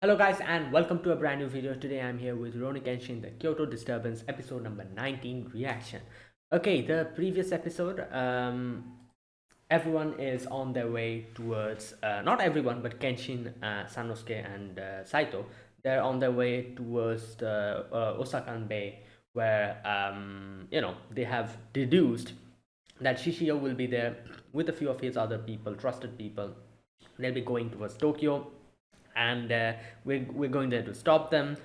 Hello guys and welcome to a brand new video. Today I'm here with Rurouni Kenshin, the Kyoto Disturbance episode number 19 reaction. Okay, the previous episode, everyone is on their way towards, not everyone, but Kenshin, Sanosuke and Saito, they're on their way towards the Osakan Bay where, they have deduced that Shishio will be there with a few of his other people, trusted people. They'll be going towards Tokyo, and we're going there to stop them.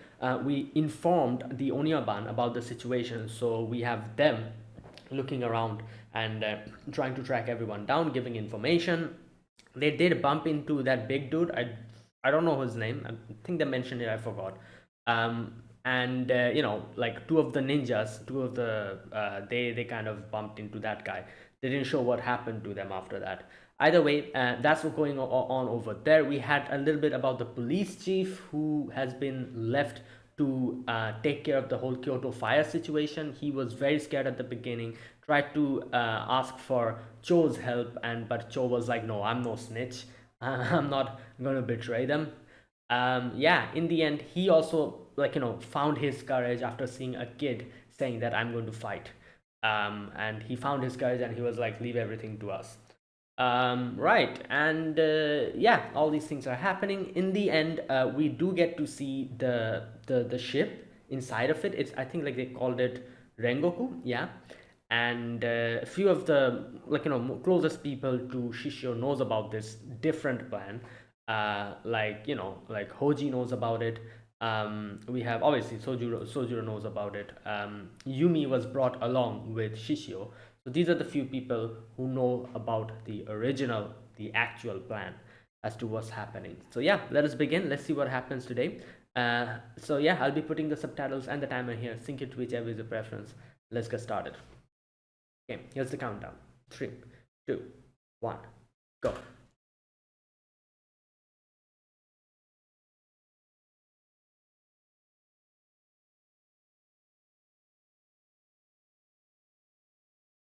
We informed the Onyaban about the situation, so we have them looking around and trying to track everyone down, giving information. They did bump into that big dude. I don't know his name. I think they mentioned it. I forgot. And like two of the ninjas, two of the they kind of bumped into that guy. They didn't show what happened to them after that. Either way, that's what's going on over there. We had a little bit about the police chief who has been left to take care of the whole Kyoto fire situation. He was very scared at the beginning, tried to ask for Cho's help, but Cho was like, "No, I'm no snitch. I'm not gonna betray them." Yeah, in the end, he also found his courage after seeing a kid saying that I'm going to fight. And he found his courage and he was like, "Leave everything to us." Right, and yeah, all these things are happening. In the end, we do get to see the ship inside of it. It's, I think, like they called it Rengoku, yeah. And a few of the closest people to Shishio knows about this different plan. Like Hoji knows about it. We have obviously Sojuro knows about it. Yumi was brought along with Shishio. So these are the few people who know about the actual plan as to what's happening. So yeah, let us begin. Let's see what happens today. So yeah, I'll be putting the subtitles and the timer here. Sync it to whichever is your preference. Let's get started. Okay, here's the countdown. 3, 2, 1, go.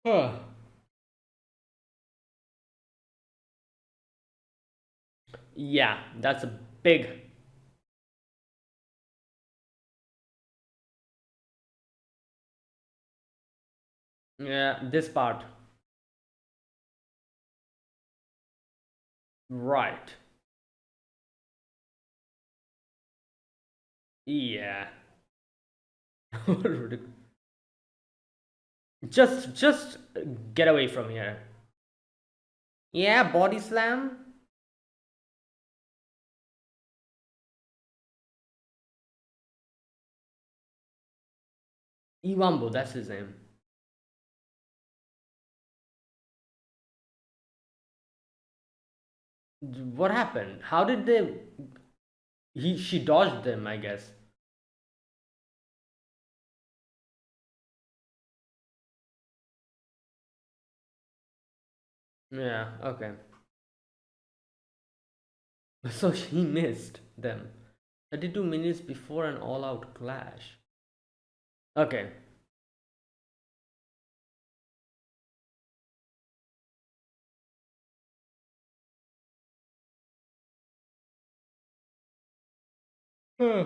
Huh. Yeah, that's a big. Yeah, this part. Right. Yeah. Just get away from here. Yeah, body slam. Iwambo, that's his name. What happened? How did they? She dodged them, I guess. Yeah. Okay. So she missed them. 32 minutes before an all-out clash. Okay. Huh.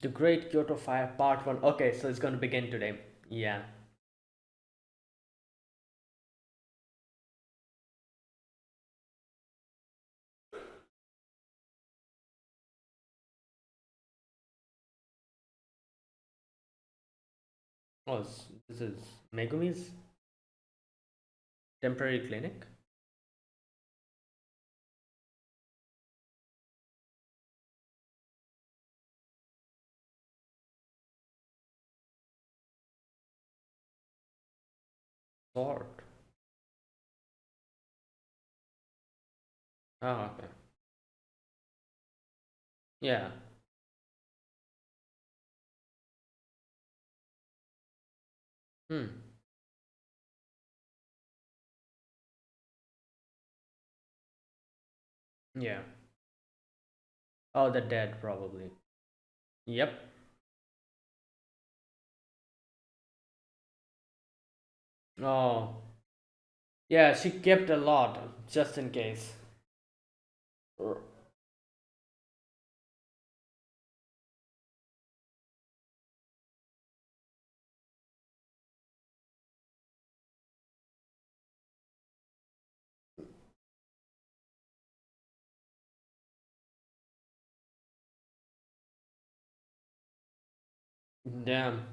The Great Kyoto Fire Part 1. Okay, so it's going to begin today. Yeah. Oh, this is Megumi's temporary clinic? Sword. Oh, okay. Yeah. Hmm. Yeah. Oh, the dead, probably. Yep. Oh. Yeah, she kept a lot, just in case. R- Damn.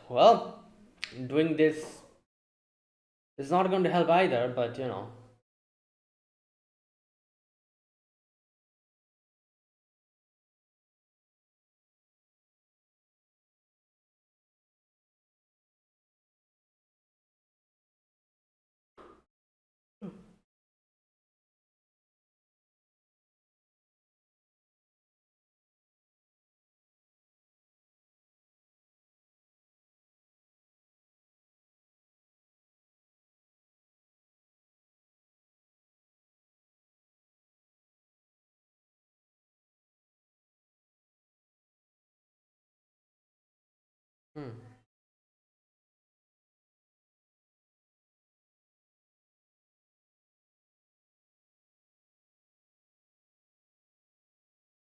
Well, doing this is not going to help either, but you know. Hmm.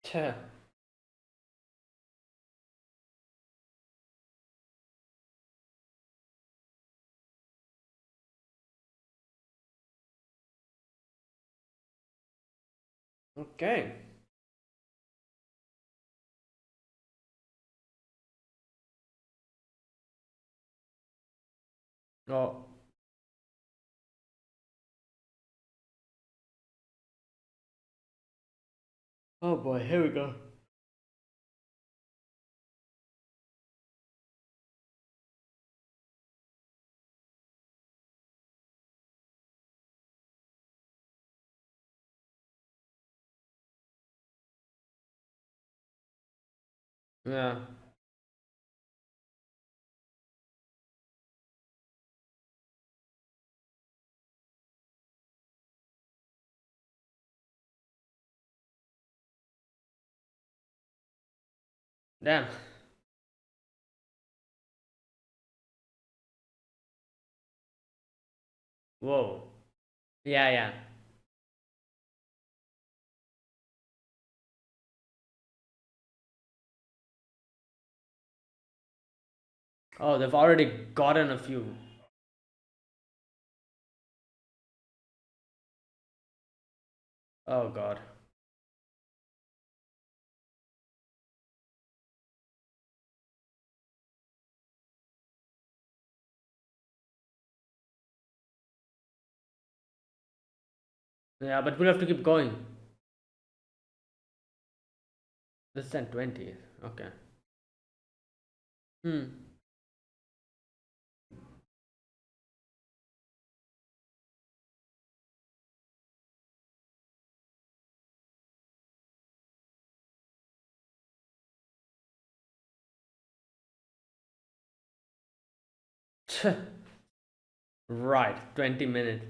Tch. Okay. Oh. Oh boy, here we go. Yeah. Damn. Whoa. Yeah, yeah. Oh, they've already gotten a few. Oh god. Yeah, but we'll have to keep going. This is 20. Okay. Hmm. Right. 20 minutes.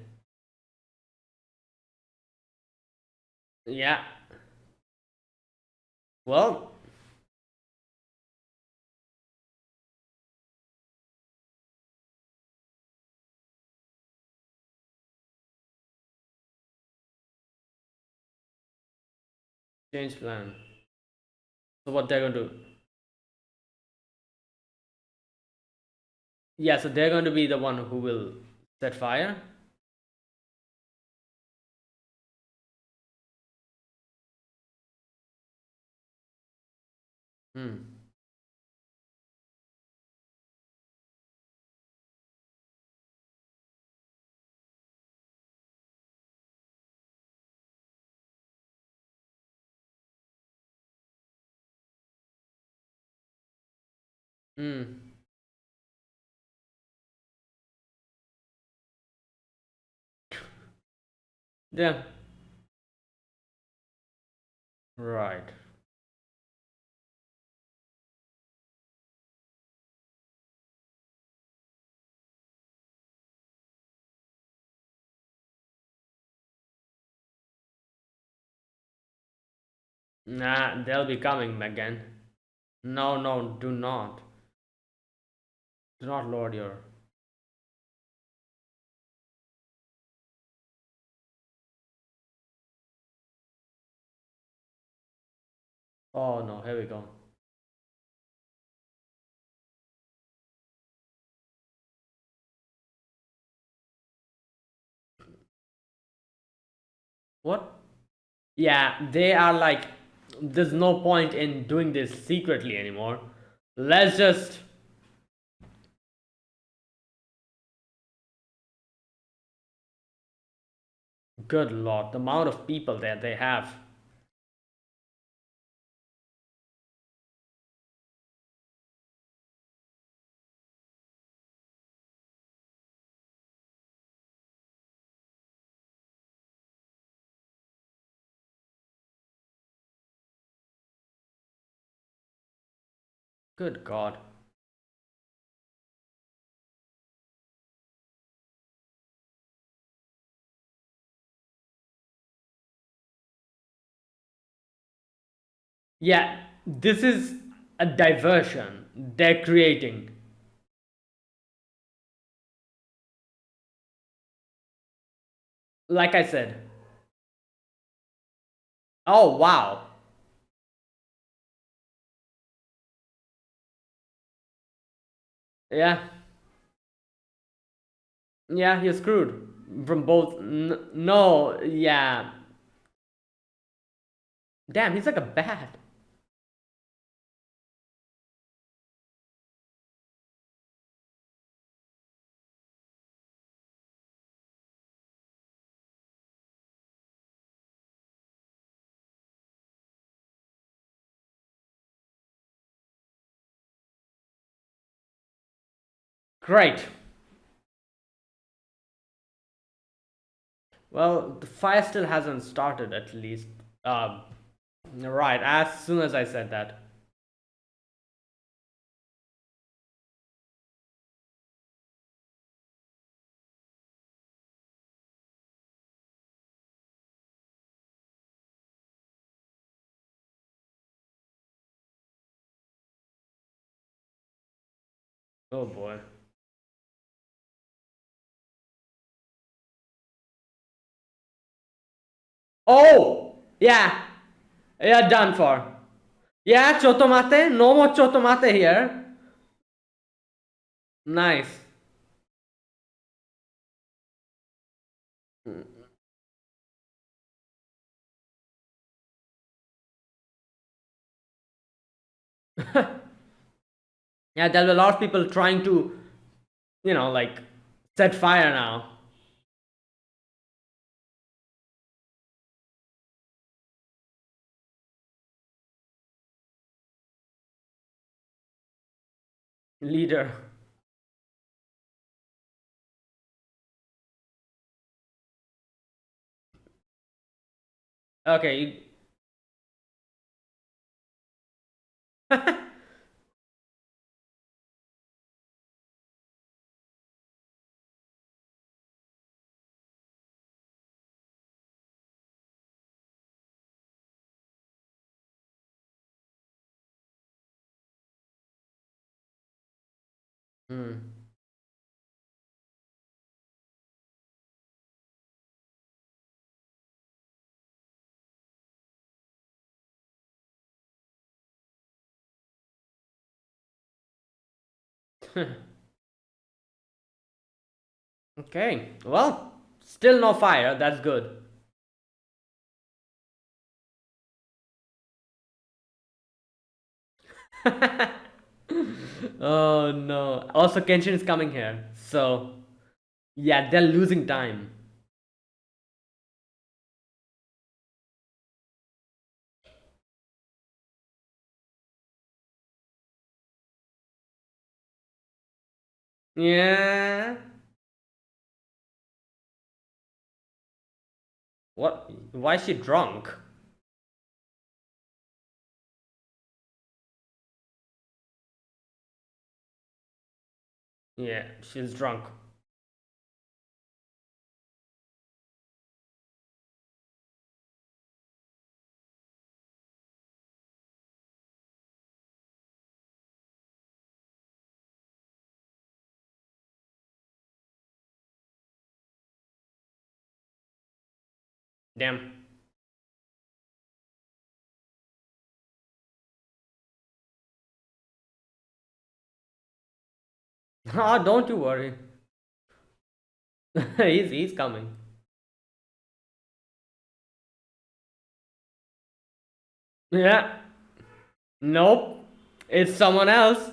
Yeah. Well, Change plan. So what they're going to do? Yeah, so they're going to be the one who will set fire. Hmm. Hmm. Yeah. Right. Nah, they'll be coming again. No, no, do not. Do not lower your. Oh no, here we go. What? Yeah, they are like, there's no point in doing this secretly anymore. Let's just. Good lord, the amount of people that they have. Good god. Yeah, this is a diversion they're creating. Like I said. Oh wow. Yeah. Yeah, you're screwed. From both. No, yeah. Damn, he's like a bat. Great. Well, the fire still hasn't started, at least. Um, right, as soon as I said that. Oh boy. Oh! Yeah! Yeah, done for. Yeah, chotomate. No more chotomate here. Nice. Yeah, there'll be a lot of people trying to, like, set fire now. Leader. Okay. Hmm. Okay, well, still no fire. That's good. Oh no. Also, Kenshin is coming here. So, yeah, they're losing time. Yeah. What? Why is she drunk? Yeah, she's drunk. Damn. Ah, don't you worry. He's coming. Yeah. Nope. It's someone else.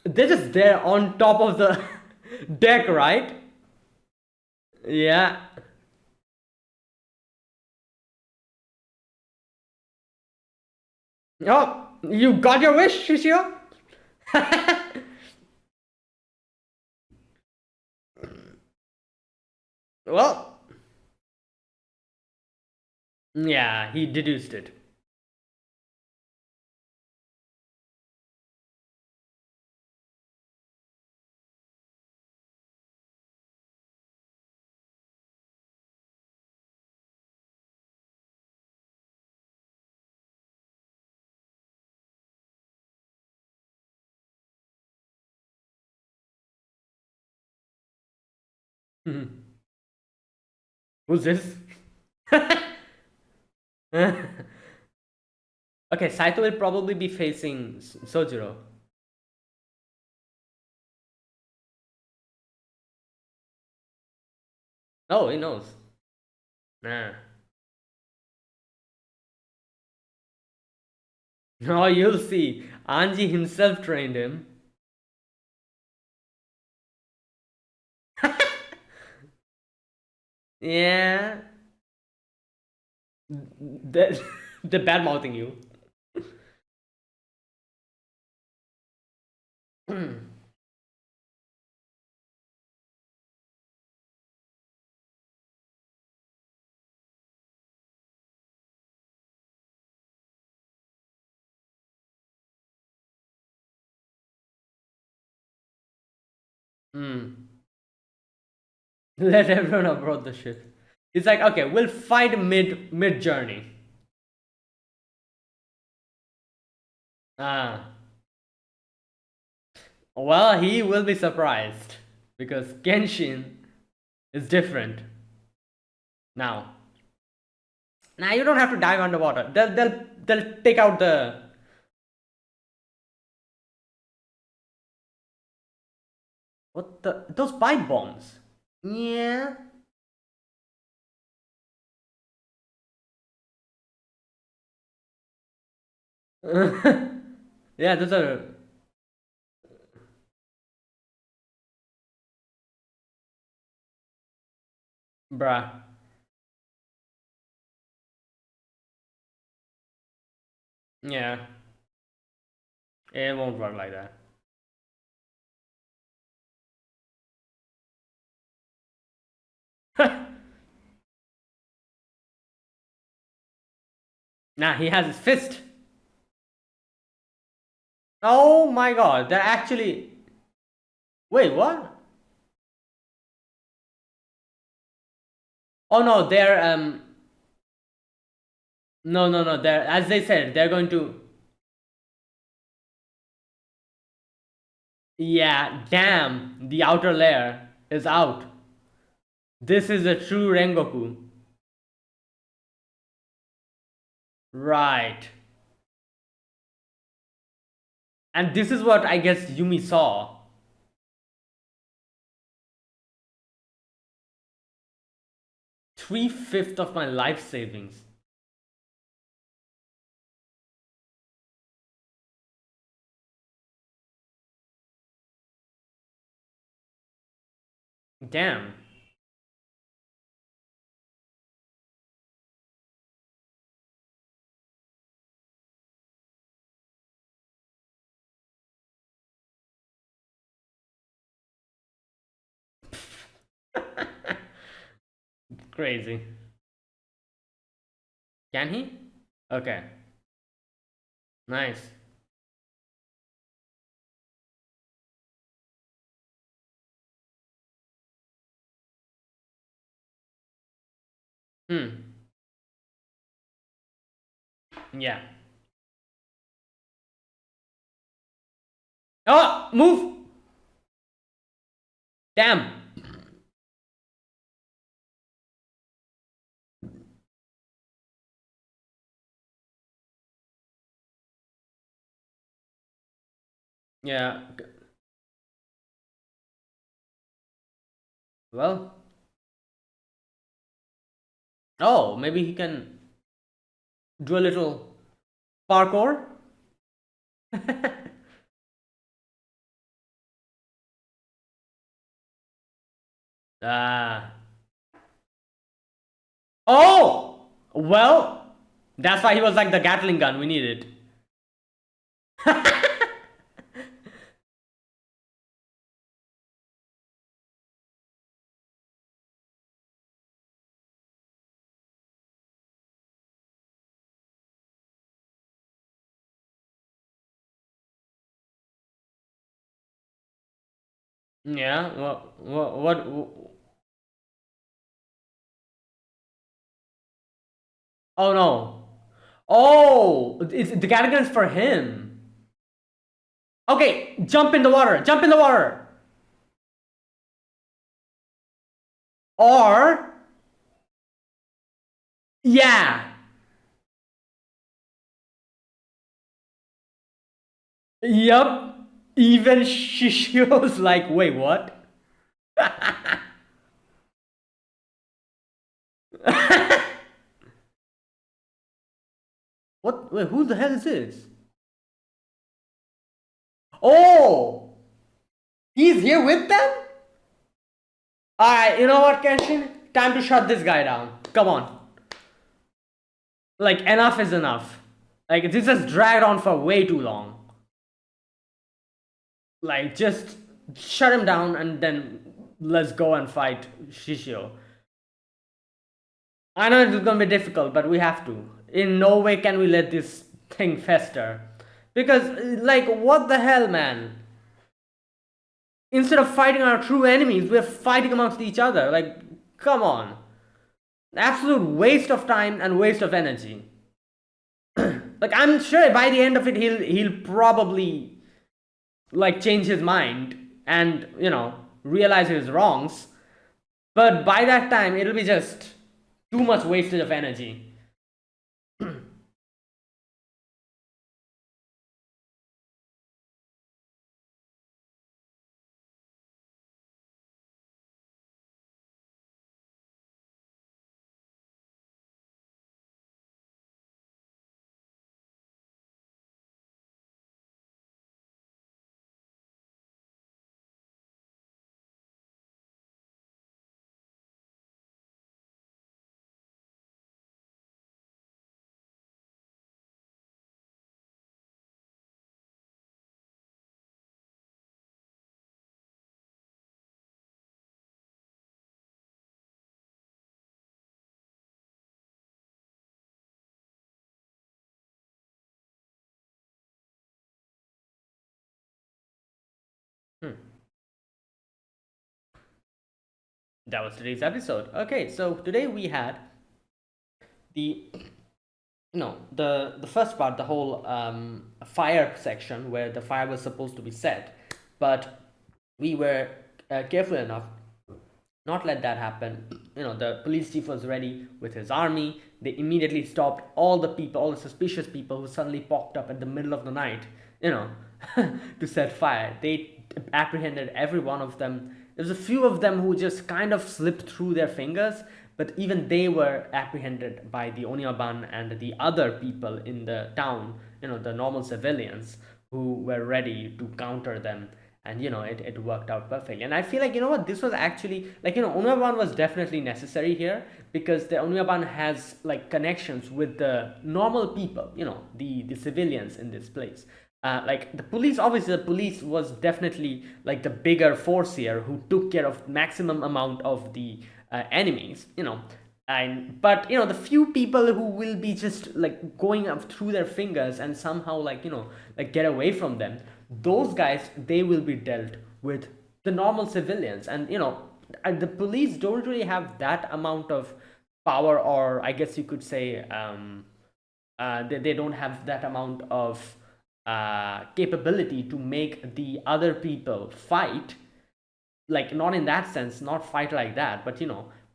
They're just there on top of the deck, right? Yeah. Oh, you got your wish, Shishio? Well, yeah, he deduced it. Who's this? Okay, Saito will probably be facing Sojiro. Oh, he knows. Nah. Oh, you'll see. Anji himself trained him. Yeah. They're, they're bad mouthing you. Hmm. Let everyone aboard the ship. He's like, okay, we'll fight mid journey. Ah. Well, he will be surprised because Genshin is different now. Now you don't have to dive underwater. They'll take out the what the those pipe bombs. Yeah. Yeah, those are bruh. Yeah, it won't work like that. Nah, he has his fist. Oh my god, they're actually. Wait, what? Oh no, they're no. They're as they said, they're going to. Yeah, damn, the outer layer is out. This is a true Rengoku. Right. And this is what I guess Yumi saw. 3/5 of my life savings. Damn. Crazy. Can he? Okay. Nice. Hmm. Yeah. Oh, move! Damn. Yeah. Well. Oh, maybe he can do a little parkour. Ah. Oh! Well, that's why he was like the Gatling gun. We need it. Yeah. What? Oh no. Oh, it's the Gatling for him. Okay, jump in the water. Jump in the water. Or yeah. Yup. Even Shishio's like, wait, what? What? Wait, who the hell is this? Oh, he's here with them? Alright, you know what, Kenshin? Time to shut this guy down. Come on. Like, enough is enough. Like, this has dragged on for way too long. Like, just shut him down and then let's go and fight Shishio. I know it's gonna be difficult, but we have to. In no way can we let this thing fester. Because, like, what the hell, man? Instead of fighting our true enemies, we're fighting amongst each other. Like, come on. Absolute waste of time and waste of energy. Like, I'm sure by the end of it, he'll probably like change his mind and realize his wrongs. But by that time, it'll be just too much wastage of energy. Hmm. That was today's episode. Okay, so today we had the the first part, the whole fire section where the fire was supposed to be set, but we were careful enough not let that happen. The police chief was ready with his army. They immediately stopped all the people, all the suspicious people who suddenly popped up at the middle of the night, you know, to set fire. They apprehended every one of them. There's a few of them who just kind of slipped through their fingers, but even they were apprehended by the Onyaban and the other people in the town, the normal civilians who were ready to counter them. And it worked out perfectly. And I feel like, what, this was actually like, Onyaban was definitely necessary here, because the Onyaban has like connections with the normal people, the civilians in this place. Like the police, obviously the police was definitely like the bigger force here, who took care of maximum amount of the enemies, and but the few people who will be just like going up through their fingers and somehow like like get away from them, those guys, they will be dealt with the normal civilians. And the police don't really have that amount of power, or I guess you could say they don't have that amount of capability to make the other people fight, like not in that sense, not fight like that, but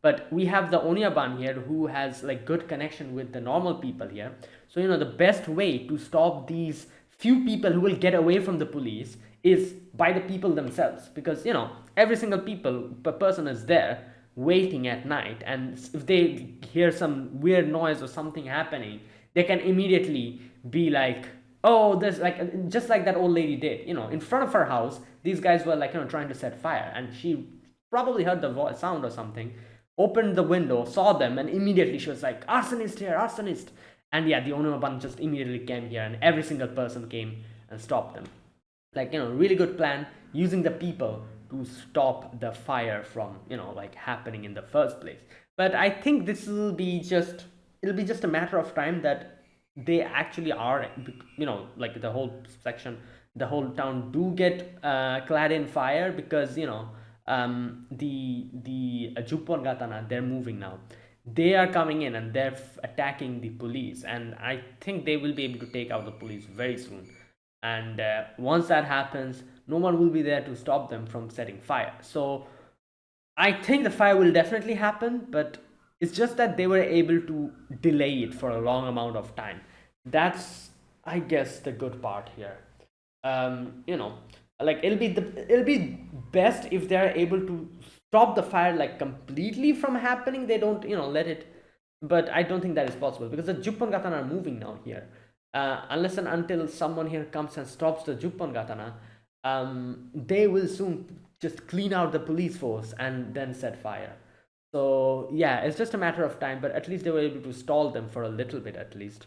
but we have the Onyaban here who has like good connection with the normal people here. So the best way to stop these few people who will get away from the police is by the people themselves, because every single person is there waiting at night, and if they hear some weird noise or something happening, they can immediately be like, oh, there's like, just like that old lady did, in front of her house, these guys were like trying to set fire, and she probably heard the sound or something, opened the window, saw them, and immediately she was like, arsonist here, arsonist. And yeah, the Onomaban just immediately came here, and every single person came and stopped them. Like really good plan, using the people to stop the fire from like happening in the first place. But I think this will be just, it'll be just a matter of time that they actually are, like the whole section, the whole town do get clad in fire, because the Juppon Gatana, they're moving now. They are coming in and they're attacking the police, and I think they will be able to take out the police very soon. And once that happens, no one will be there to stop them from setting fire. So I think the fire will definitely happen, but it's just that they were able to delay it for a long amount of time. That's, I guess, the good part here. You know, like it'll be best if they're able to stop the fire like completely from happening. They don't, let it. But I don't think that is possible, because the Juppon Gatana are moving now here. Unless and until someone here comes and stops the Juppon Gatana, they will soon just clean out the police force and then set fire. So yeah, it's just a matter of time, but at least they were able to stall them for a little bit at least.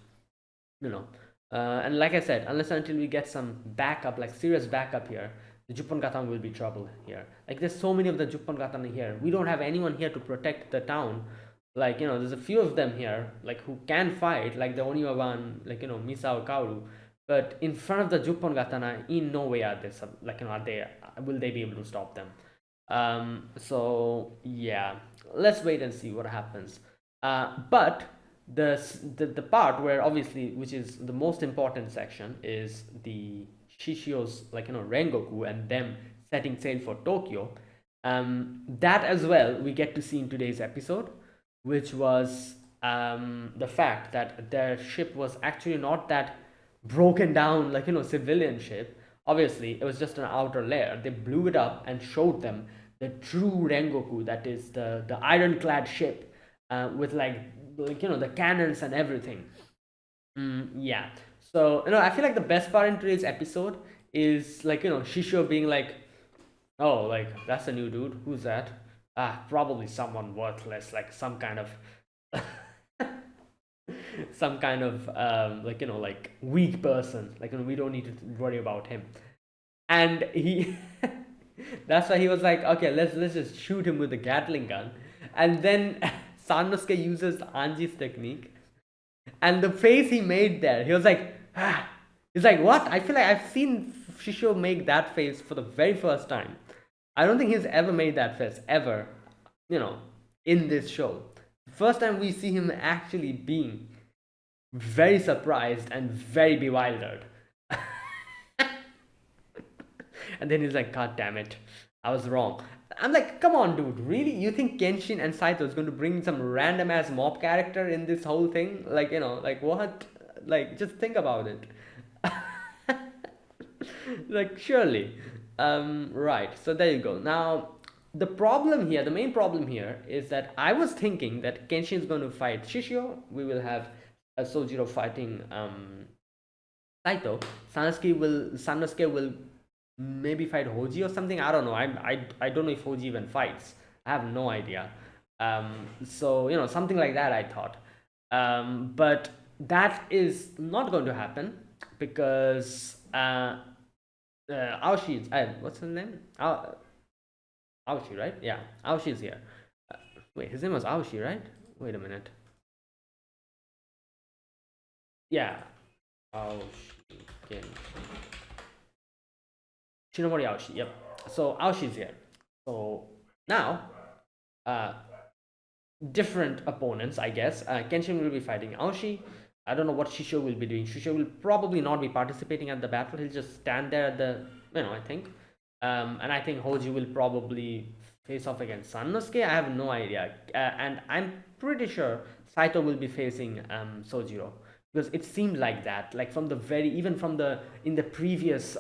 You know. And like I said, unless and until we get some backup, like serious backup here, the Juppon Gatana will be trouble here. Like there's so many of the Juppon Gatana here. We don't have anyone here to protect the town. Like, there's a few of them here, like who can fight, like the Oniwaban, like, Misao Kaoru. But in front of the Juppon Gatana, in no way are they like, will they be able to stop them? So yeah, let's wait and see what happens. But the part where obviously, which is the most important section, is the Shishio's, like, Rengoku and them setting sail for Tokyo. That as well we get to see in today's episode, which was the fact that their ship was actually not that broken down, like, civilian ship. Obviously it was just an outer layer. They blew it up and showed them the true Rengoku, that is the ironclad ship, with like the cannons and everything. Yeah. So I feel like the best part in today's episode is, like, Shisho being like, oh, like, that's a new dude, who's that? Probably someone worthless, like some kind of some kind of like, like weak person, like, we don't need to worry about him. And he that's why he was like, okay, let's just shoot him with a Gatling gun. And then Sanosuke uses Anji's technique, and the face he made there, he was like, ah. He's like, what? I feel like I've seen Shisho make that face for the very first time. I don't think he's ever made that face, ever, in this show. First time we see him actually being very surprised and very bewildered. And then he's like, God damn it. I was wrong. I'm like, come on, dude. Really? You think Kenshin and Saito is going to bring some random ass mob character in this whole thing? Like, like what? Like, just think about it. Like, surely. Right. So there you go. Now, the main problem here is that I was thinking that Kenshin is going to fight Shishio. We will have a Sojiro fighting Saito. Sanosuke will maybe fight Hoji or something. I don't know. I don't know if Hoji even fights. I have no idea. So something like that I thought. But that is not going to happen because Aoshi is what's his name? Aoshi, right? Yeah, Aoshi is here. Uh, Wait, his name was Aoshi, right? Wait a minute. Yeah, Aoshi. Shinomori Aoshi. Yep. So Aoshi's here. So now, uh, different opponents, I guess. Kenshin will be fighting Aoshi. I don't know what Shisho will be doing. Shisho will probably not be participating at the battle. He'll just stand there at the, I think. And I think Hoji will probably face off against Sanosuke. I have no idea. And I'm pretty sure Saito will be facing Sojiro because it seemed like that. Like from the very, even from the in the previous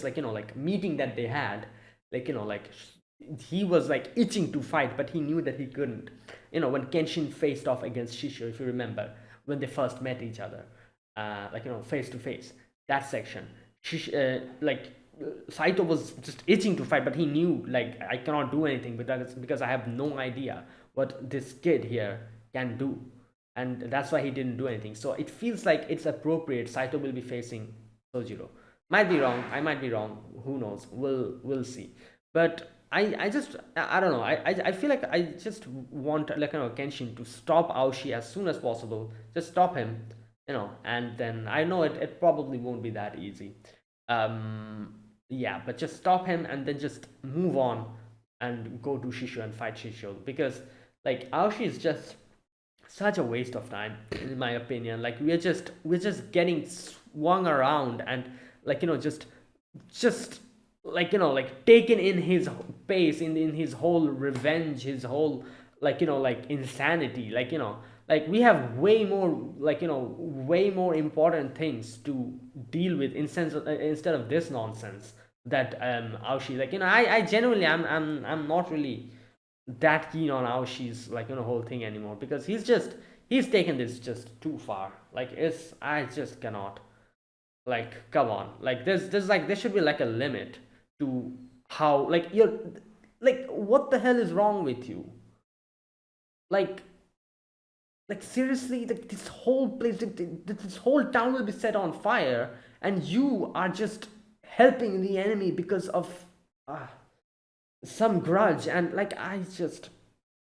like meeting that they had, like he was like itching to fight, but he knew that he couldn't. When Kenshin faced off against Shisho, if you remember, when they first met each other, face to face, that section, Saito was just itching to fight, but he knew like I cannot do anything because I have no idea what this kid here can do, and that's why he didn't do anything. So it feels like it's appropriate. Saito will be facing Sojiro. Might be wrong. I might be wrong. Who knows? We'll see. But I don't know. I feel like I just want Kenshin to stop Aoshi as soon as possible. Just stop him, and then I know it probably won't be that easy. Um, yeah, but just stop him and then just move on and go to Shisho and fight Shisho because like Aoshi is just such a waste of time in my opinion. Like we're just getting swung around and just like taken in his pace in his whole revenge, his whole like insanity, like we have way more important things to deal with instead of this nonsense that Aoshi, I genuinely I'm not really that keen on how she's whole thing anymore because he's taken this just too far. Like it's I just cannot. Like come on. Like there's like there should be like a limit to how you're like what the hell is wrong with you? Like seriously, like this whole place, this whole town will be set on fire, and you are just helping the enemy because of uh, some grudge. And like I just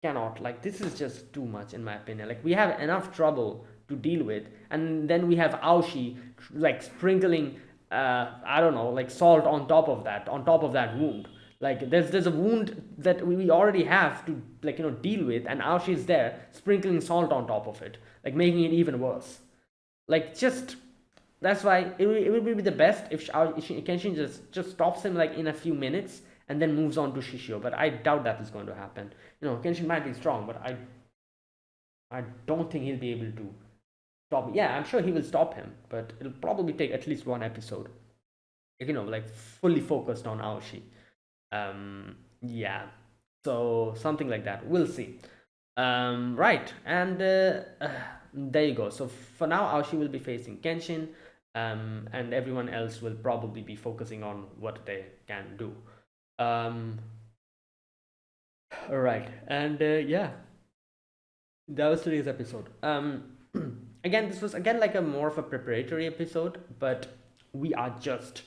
cannot. Like this is just too much in my opinion. Like we have enough trouble to deal with, and then we have Aoshi like sprinkling I don't know, like salt on top of that wound. Like there's a wound that we already have to deal with, and Aoshi is there sprinkling salt on top of it, like making it even worse. Like just that's why it would be the best if Kenshin just stops him like in a few minutes and then moves on to Shishio. But I doubt that is going to happen. Kenshin might be strong, but I don't think he'll be able to stop him. Yeah, I'm sure he will stop him, but it'll probably take at least one episode. Like fully focused on Aoshi. Yeah. So something like that. We'll see. Right, and there you go. So for now, Aoshi will be facing Kenshin, and everyone else will probably be focusing on what they can do. Um, all right, and yeah, that was today's episode. Again, this was again like a more of a preparatory episode, but we are just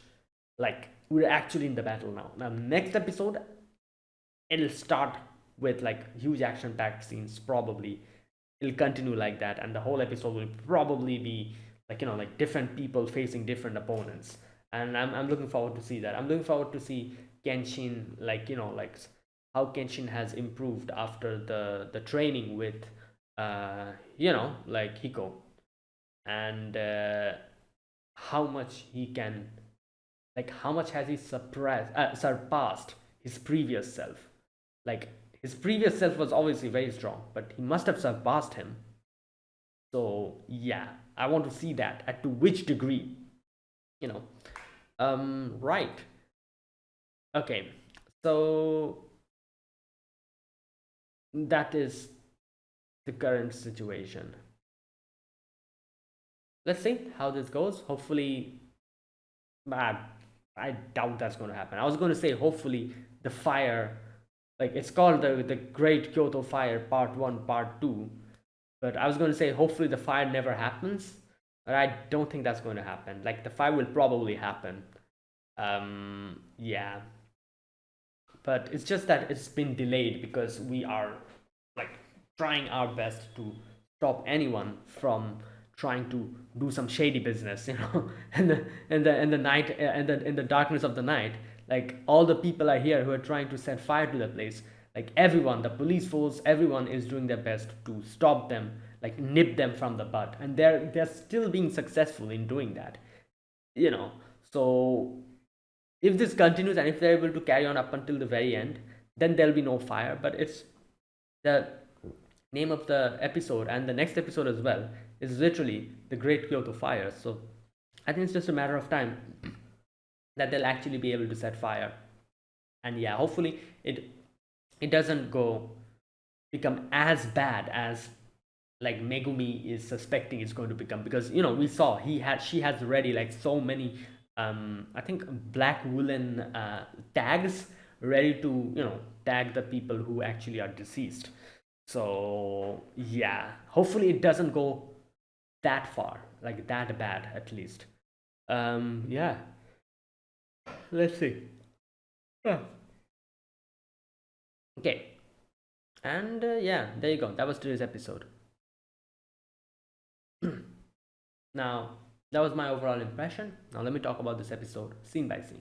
we're actually in the battle now. Now, next episode, it'll start with like huge action packed scenes. Probably it'll continue like that, and the whole episode will probably be like different people facing different opponents. And I'm looking forward to see that. I'm looking forward to see Kenshin, like how Kenshin has improved after the training with like Hiko, and how much he can Like how much has he surpassed his previous self? Like his previous self was obviously very strong, but he must have surpassed him. So yeah, I want to see that at to which degree, you know. Right. Okay. So that is the current situation. Let's see how this goes. Hopefully, I, I doubt that's going to happen. I was going to say hopefully the fire, like it's called the Great Kyoto Fire Part One, Part Two, but I was going to say hopefully the fire never happens. But I don't think that's going to happen. Like the fire will probably happen. Yeah, but it's just that it's been delayed because we are like trying our best to stop anyone from trying to do some shady business, you know. And the night and the in the darkness of the night, like all the people are here who are trying to set fire to the place. Like everyone, the police force, everyone is doing their best to stop them, like nip them from the bud, and they're still being successful in doing that, you know. So if this continues and if they're able to carry on up until the very end, then there'll be no fire. But it's the name of the episode and the next episode as well is literally the Great Kyoto Fire. So I think it's just a matter of time that they'll actually be able to set fire. And yeah, hopefully it doesn't go become as bad as like Megumi is suspecting it's going to become, because you know we saw she has already like so many I think black woolen tags ready to, you know, tag the people who actually are deceased. So yeah, hopefully it doesn't go that far, like that bad at least. Yeah, let's see. Yeah. Okay, and yeah, there you go, that was today's episode. Now, that was my overall impression. Now let me talk about this episode scene by scene.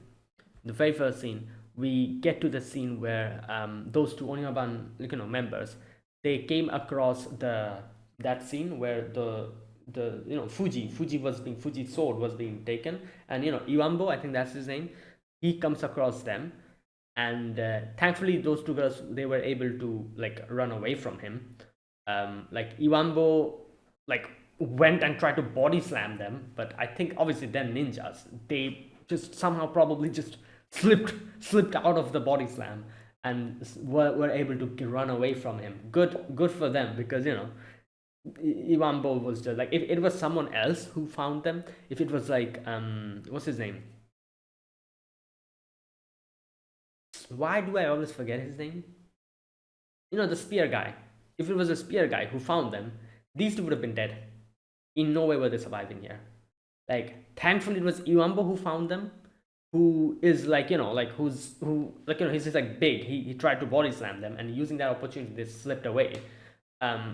The very first scene, we get to the scene where those two Onimaban, like, you know, members, they came across that scene where the you know Fuji's sword was being taken, and you know Iwambo, I think that's his name, he comes across them, and thankfully those two girls, they were able to like run away from him. Like Iwambo like went and tried to body slam them, but I think obviously they're ninjas, they just somehow probably just slipped out of the body slam and were able to run away from him. Good for them, because you know Iwambo was just like, if it was someone else who found them, if it was like what's his name, why do I always forget his name, you know, the spear guy, if it was a spear guy who found them, these two would have been dead. In no way were they surviving here. Like thankfully it was Iwambo who found them, who is like, you know, like who like, you know, he's just like big, he tried to body slam them, and using that opportunity they slipped away.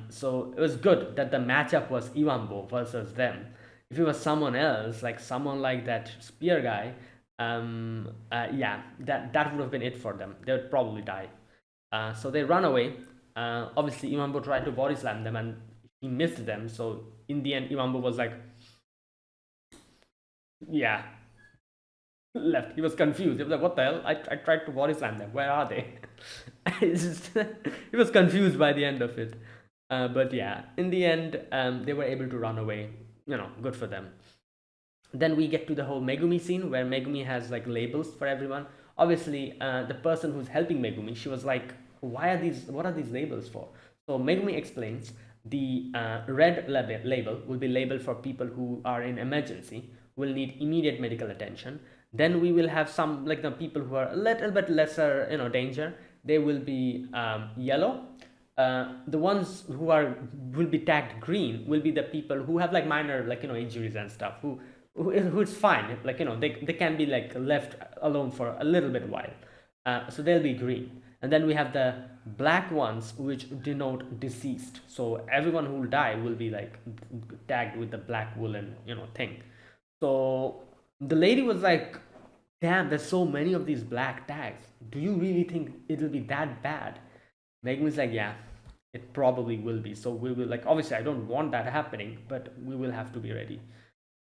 So it was good that the matchup was Iwambo versus them. If it was someone else, like someone like that spear guy, yeah, that would have been it for them. They would probably die. So they run away. Obviously Iwambo tried to body slam them and he missed them. So in the end Iwambo was like, yeah, left. He was confused. He was like, what the hell? I tried to body slam them. Where are they? He was confused by the end of it. But yeah, in the end, they were able to run away. You know, good for them. Then we get to the whole Megumi scene where Megumi has like labels for everyone. Obviously, the person who's helping Megumi, she was like, why are these, what are these labels for? So Megumi explains the red label will be labeled for people who are in emergency, will need immediate medical attention. Then we will have some like the people who are a little bit lesser, you know, danger. They will be yellow. The ones who are will be tagged green will be the people who have like minor, like, you know, injuries and stuff, who is fine, like, you know, they can be like left alone for a little bit while. So they'll be green. And then we have the black ones which denote deceased, so everyone who will die will be like tagged with the black woolen, you know, thing. So the lady was like, damn, there's so many of these black tags, do you really think it'll be that bad? Megan was like, yeah, it probably will be. So we will, like, obviously I don't want that happening, but we will have to be ready.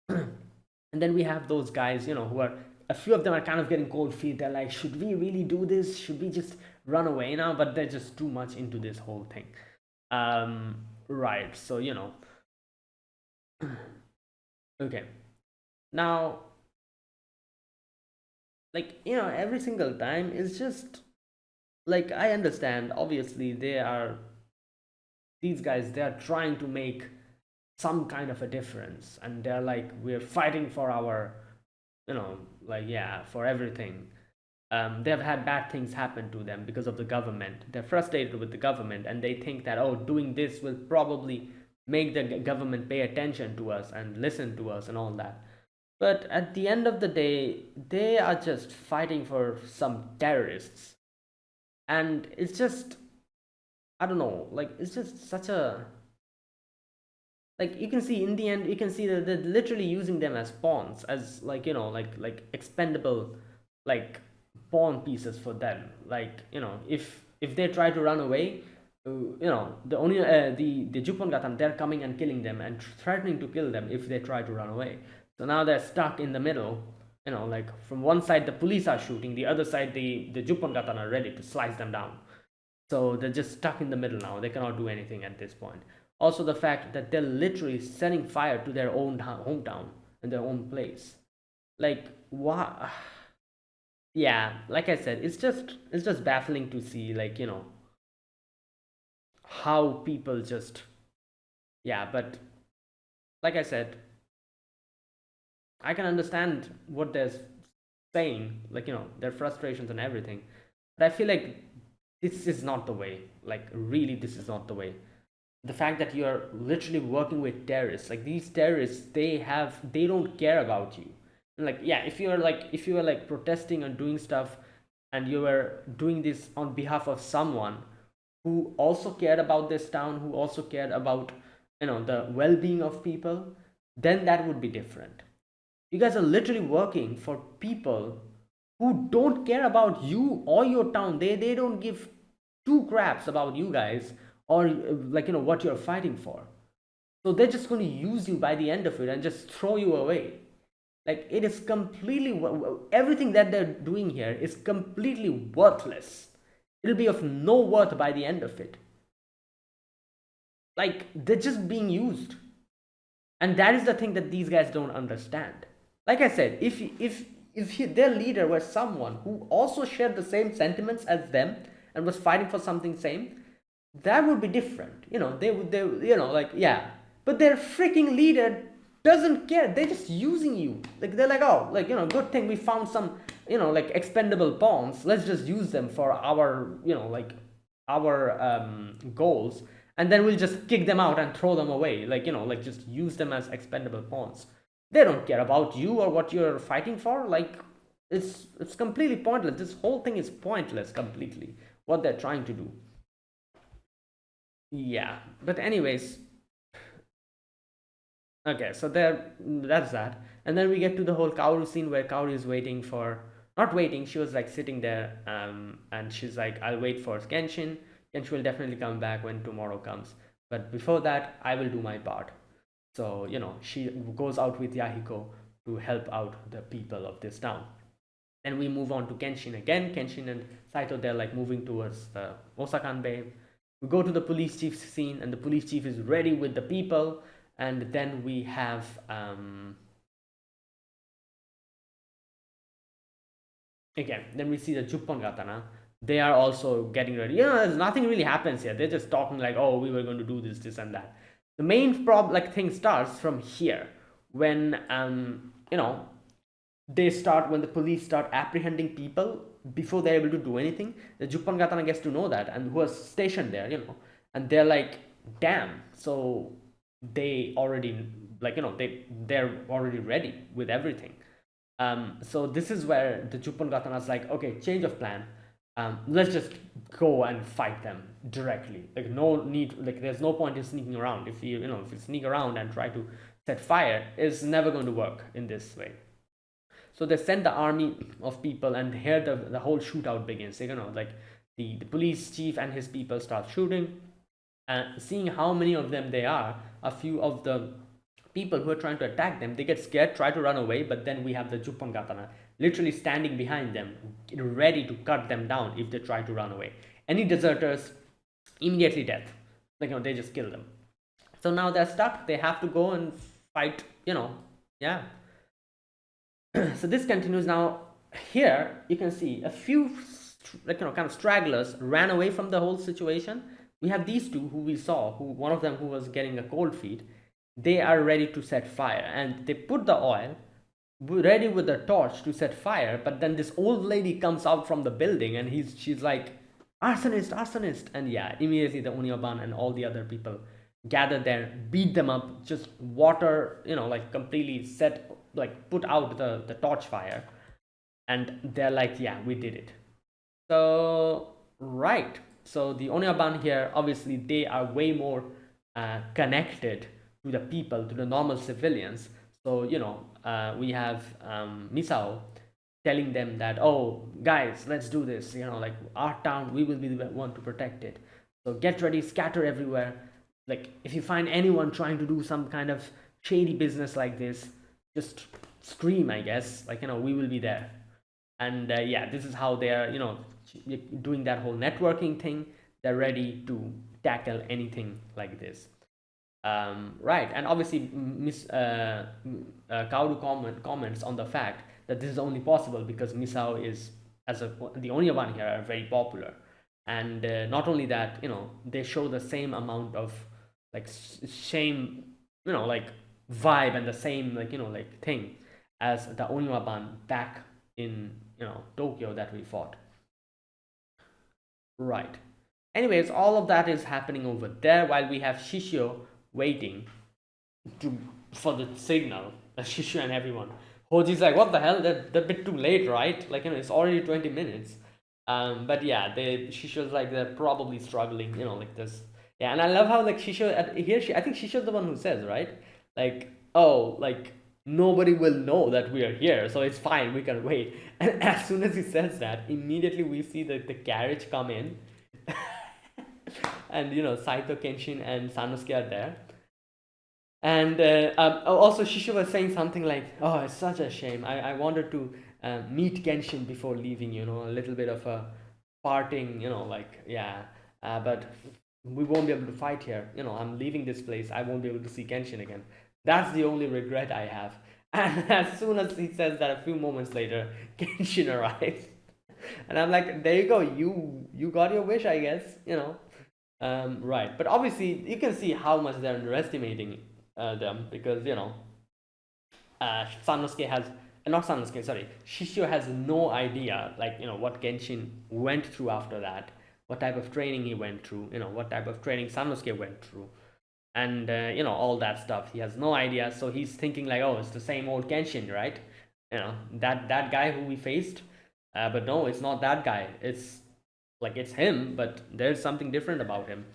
And then we have those guys, you know, who are a few of them are kind of getting cold feet. They're like, should we really do this? Should we just run away now? But they're just too much into this whole thing. Right. So, okay. Now, like, every single time it's just like, I understand, obviously, these guys, they are trying to make some kind of a difference, and they're like, we're fighting for our, like, yeah, for everything. They've had bad things happen to them because of the government. They're frustrated with the government, and they think that, oh, doing this will probably make the government pay attention to us and listen to us and all that. But at the end of the day, they are just fighting for some terrorists. And it's just, I don't know, like, it's just such a, like, you can see in the end, you can see that they're literally using them as pawns, as, like, like expendable, like, pawn pieces for them. Like, if they try to run away, the only the Jupongathan, they're coming and killing them and threatening to kill them if they try to run away. So now they're stuck in the middle. Like, from one side the police are shooting, the other side the Jupongathan are ready to slice them down. So they're just stuck in the middle now. They cannot do anything at this point. Also, the fact that they're literally setting fire to their own hometown and their own place. Like, why? Yeah, like I said, it's just baffling to see, like, how people just, yeah. But like I said, I can understand what they're saying, like, their frustrations and everything. But I feel like this is not the way. Like, really, this is not the way. The fact that you're literally working with terrorists, like, these terrorists, they don't care about you. Like, yeah, if you are like protesting and doing stuff, and you were doing this on behalf of someone who also cared about this town, who also cared about, the well-being of people, then that would be different. You guys are literally working for people who don't care about you or your town. They don't give two craps about you guys, or, like, what you're fighting for. So they're just going to use you by the end of it and just throw you away. Like, it is completely, everything that they're doing here is completely worthless. It'll be of no worth by the end of it. Like, they're just being used. And that is the thing that these guys don't understand. Like I said, if their leader was someone who also shared the same sentiments as them and was fighting for something same, that would be different. They would, like, yeah. But their freaking leader doesn't care. They're just using you. Like, they're like, oh, like, good thing we found some, like, expendable pawns. Let's just use them for our, like, our goals, and then we'll just kick them out and throw them away. Like, like, just use them as expendable pawns. They don't care about you or what you're fighting for. Like, it's completely pointless. This whole thing is pointless completely. What they're trying to do. Yeah, but anyways, okay, so that's that. And then we get to the whole Kaoru scene where Kaoru is waiting for, not waiting, she was like sitting there, and she's like, I'll wait for Kenshin. Kenshin will definitely come back when tomorrow comes. But before that, I will do my part. So, she goes out with Yahiko to help out the people of this town. Then we move on to Kenshin again. Kenshin and Saito, they're like moving towards the Osakan Bay. We go to the police chief's scene, and the police chief is ready with the people. And then we have, again, then we see the Juppon Gatana. They are also getting ready. There's nothing really happens here. They're just talking like, oh, we were going to do this, and that. The main like thing starts from here when, when the police start apprehending people before they're able to do anything. The Juppon Gatana gets to know that, and who was stationed there, and they're like, damn. So they already, like, they're already ready with everything. So this is where the Juppon Gatana's like, okay, change of plan. Let's just go and fight them directly. Like, no need, like, there's no point in sneaking around. If you sneak around and try to set fire, it's never going to work in this way. So they send the army of people, and here the whole shootout begins. Like, the police chief and his people start shooting, and seeing how many of them they are, a few of the people who are trying to attack them, they get scared, try to run away, but then we have the Juppon Gatana. literally standing behind them, ready to cut them down if they try to run away. Any deserters, immediately death. Like, they just kill them. So now they're stuck. They have to go and fight. Yeah. So this continues now. Here you can see a few, like, kind of stragglers ran away from the whole situation. We have these two who we saw, who one of them who was getting a cold feet. They are ready to set fire, and they put the oil ready with the torch to set fire. But then this old lady comes out from the building, and she's like, arsonist, arsonist. And yeah, immediately the Onioban and all the other people gather there, beat them up, just water, like completely set, like put out the torch fire. And they're like, yeah, we did it. So right, so the Onyaban here, obviously they are way more connected to the people, to the normal civilians. So we have Misao telling them that, oh guys, let's do this, like our town, we will be the one to protect it. So get ready, scatter everywhere. Like, if you find anyone trying to do some kind of shady business like this, just scream, I guess, like, we will be there. And yeah, this is how they're doing that whole networking thing. They're ready to tackle anything like this. Right, and obviously Miss Kaoru comments on the fact that this is only possible because Misao is, the only one here, are very popular. And not only that, they show the same amount of like same, like vibe, and the same, like thing as the Onyaban back in Tokyo that we fought. Right. Anyways, all of that is happening over there while we have Shishio waiting to for the signal. Shishio and everyone. Hoji's like, what the hell? They're a bit too late, right? Like, it's already 20 minutes. But yeah, Shishio's like, they're probably struggling, like this. Yeah, and I love how, like, Shishio I think Shishio's the one who says, right? Like, oh, like, nobody will know that we are here, so it's fine, we can wait. And as soon as he says that, immediately we see the carriage come in. And Saito, Kenshin, and Sanosuke are there. And also Shishu was saying something like, oh, it's such a shame, I wanted to meet Kenshin before leaving, a little bit of a parting, like, yeah, but we won't be able to fight here, I'm leaving this place, I won't be able to see Kenshin again. That's the only regret I have. And as soon as he says that, a few moments later, Kenshin arrives. And I'm like, there you go, you got your wish, I guess, right. But obviously, you can see how much they're underestimating them, because Sanosuke has, not Sanosuke, sorry, Shishio has no idea, like, what Genshin went through after that, what type of training he went through, what type of training Sanosuke went through, and all that stuff. He has no idea, so he's thinking like, oh, it's the same old Genshin, right? That guy who we faced, but no, it's not that guy. It's like, it's him, but there's something different about him,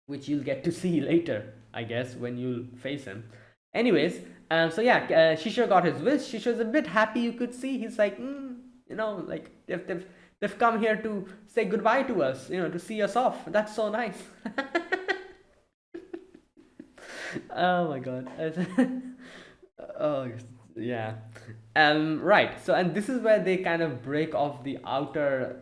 which you'll get to see later, I guess, when you face him. Anyways, so yeah, Shisho got his wish. Shisho's a bit happy, you could see. He's like, like, they've come here to say goodbye to us, to see us off. That's so nice. Oh my god. Oh yeah. Right. So, and this is where they kind of break off the outer,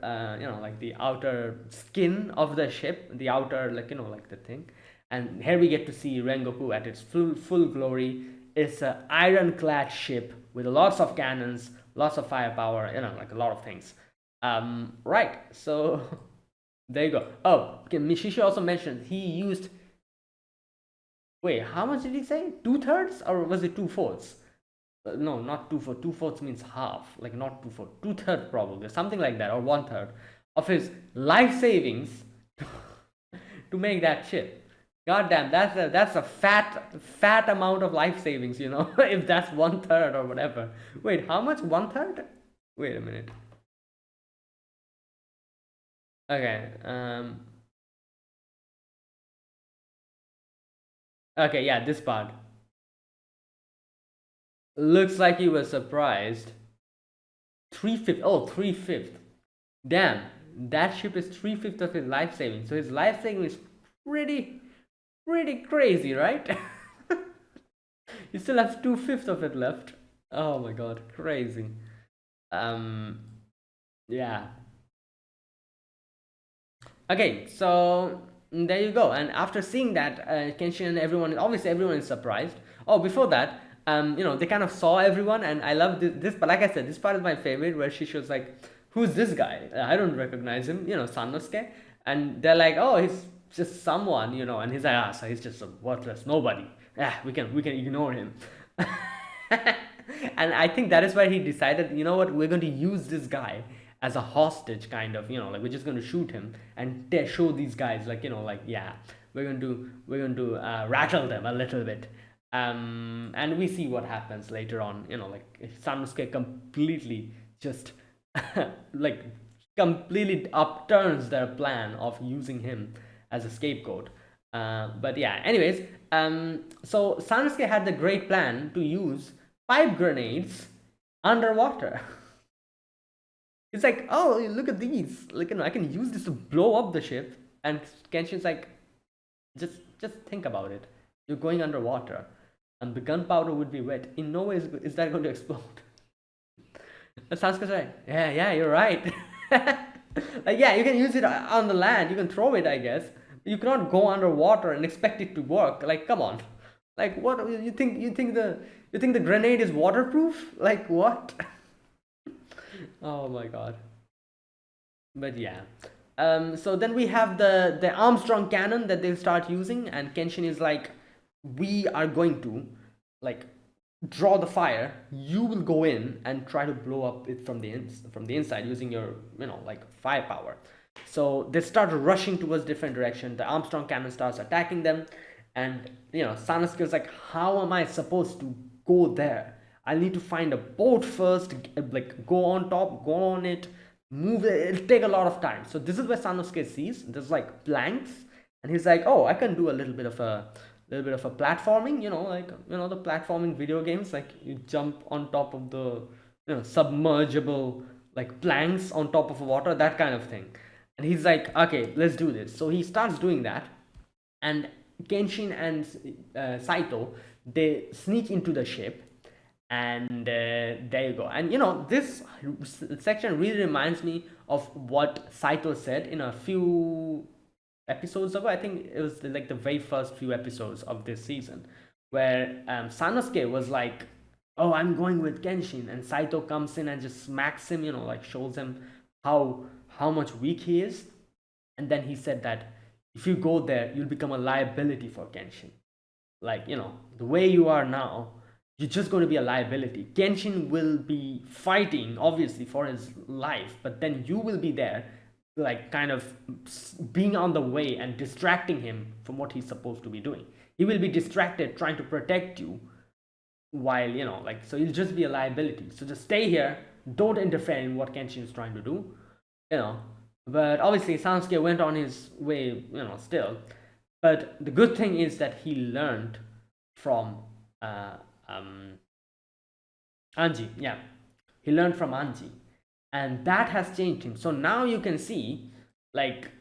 like the outer skin of the ship, the outer, like, like the thing. And here we get to see Rengoku at its full glory. It's an ironclad ship with lots of cannons, lots of firepower, like a lot of things. Right. So there you go. Oh, okay, Mishishi also mentioned he used. Wait, how much did he say? 2/3, or was it 2/4? No, not 2/4. 2/4 means half. Like, not 2/4. 2/3 probably, something like that, or 1/3 of his life savings to make that ship. God damn, that's a fat amount of life savings, if that's 1/3 or whatever. Wait, how much? 1/3? Wait a minute. Okay. Okay, yeah, this part. Looks like he was surprised. 3/5. Oh, 3/5. Damn, that ship is 3/5 of his life savings. So his life saving is pretty crazy, right? He still has 2/5 of it left. Oh my god, crazy. Um, yeah. Okay, so there you go. And after seeing that, Kenshin and everyone, obviously everyone is surprised. Oh, before that, they kind of saw everyone, and I love this. But like I said, this part is my favorite, where she was like, "Who's this guy? I don't recognize him." Sanosuke, and they're like, "Oh, he's just someone," and he's like, "Ah, so he's just a worthless nobody. Yeah, we can ignore him." And I think that is why he decided, you know what, we're going to use this guy as a hostage, kind of, like we're just going to shoot him and show these guys, like, like, yeah, we're going to rattle them a little bit. And we see what happens later on, like Sanosuke completely just like completely upturns their plan of using him as a scapegoat. But yeah, anyways, so Sanosuke had the great plan to use pipe grenades underwater. He's like, oh, look at these. Like, I can use this to blow up the ship. And Kenshin's like, just think about it. You're going underwater, and the gunpowder would be wet. In no way is that going to explode. And Sasuke's like, yeah, you're right. Like, yeah, you can use it on the land. You can throw it, I guess. You cannot go underwater and expect it to work. Like, come on. Like, what you think? You think the grenade is waterproof? Like, what? Oh my god. But yeah. So then we have the Armstrong cannon that they start using, and Kenshin is like, we are going to, like, draw the fire. You will go in and try to blow up it from the inside using your, like, firepower. So they start rushing towards different direction. The Armstrong cannon starts attacking them, and Sanosuke is like, how am I supposed to go there? I need to find a boat first, like, go on top, go on it, move it. It'll take a lot of time. So this is where Sanosuke sees there's like planks, and he's like, oh, I can do a little bit of a platforming, like, the platforming video games, like you jump on top of the, submergible, like, planks on top of water, that kind of thing. And he's like, okay, let's do this. So he starts doing that, and Kenshin and Saito, they sneak into the ship, and there you go. And this section really reminds me of what Saito said in a few episodes ago. I think it was like the very first few episodes of this season, where Sanosuke was like, "Oh, I'm going with Kenshin," and Saito comes in and just smacks him, like shows him how much weak he is, and then he said that if you go there, you'll become a liability for Kenshin. Like, the way you are now, you're just going to be a liability. Kenshin will be fighting, obviously, for his life, but then you will be there, like, kind of being on the way and distracting him from what he's supposed to be doing. He will be distracted trying to protect you, while, like, so you'll just be a liability. So just stay here, don't interfere in what Kenshin is trying to do, you know. But obviously, Sanosuke went on his way, still. But the good thing is that he learned from uh, um, Anji. Yeah, he learned from Anji, and that has changed him. So now you can see, like,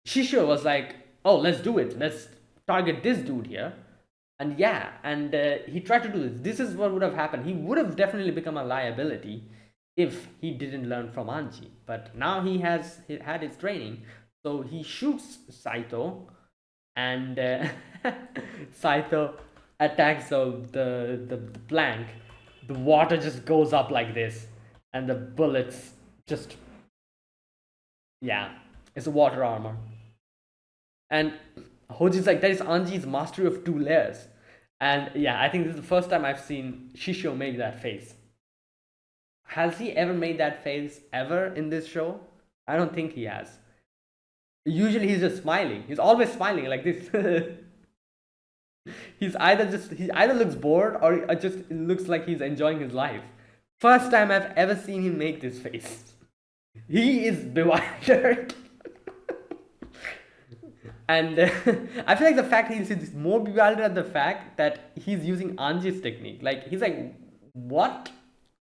Shishio was like, "Oh, let's do it. Let's target this dude here." And yeah, and he tried to do this. This is what would have happened. He would have definitely become a liability if he didn't learn from Anji. But now he had his training, so he shoots Saito, and Saito attacks the plank. The water just goes up like this, and the bullets just, yeah, it's a water armor. And Hoji's like, that is Anji's mastery of two layers. And yeah, I think this is the first time I've seen Shishio make that face. Has he ever made that face ever in this show? I don't think he has. Usually he's just smiling. He's always smiling like this. He either looks bored, or it just looks like he's enjoying his life. First time I've ever seen him make this face. He is bewildered. And I feel like the fact he's more bewildered at the fact that he's using Anji's technique. Like, he's like, what?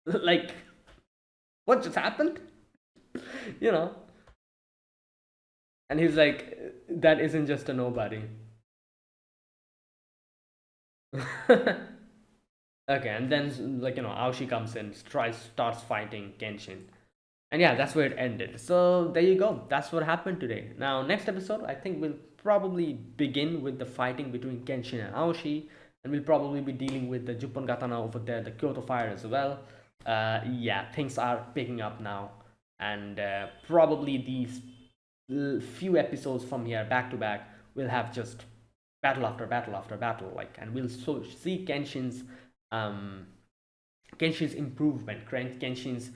Like, what just happened? You know? And he's like, that isn't just a nobody. Okay, and then like Aoshi comes in, starts fighting Kenshin, and yeah, that's where it ended. So there you go. That's what happened today. Now next episode, I think we'll probably begin with the fighting between Kenshin and Aoshi, and we'll probably be dealing with the Juppon Katana over there, the Kyoto Fire as well. Yeah, things are picking up now, and probably these few episodes from here back to back will have just battle after battle after battle, like, and we'll see um Kenshin's improvement, Kenshin's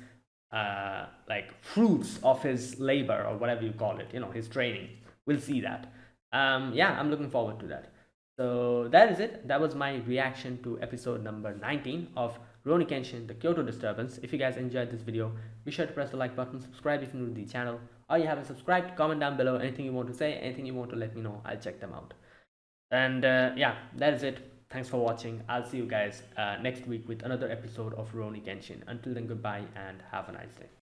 like fruits of his labor or whatever you call it, his training. We'll see that. Yeah, I'm looking forward to that. So that is it. That was my reaction to episode number 19 of Rurouni Kenshin, the Kyoto Disturbance. If you guys enjoyed this video, be sure to press the like button, subscribe if you're new to the channel, or you haven't subscribed, comment down below anything you want to say, anything you want to let me know. I'll check them out. And yeah, that is it. Thanks for watching. I'll see you guys next week with another episode of Rurouni Kenshin. Until then, goodbye and have a nice day.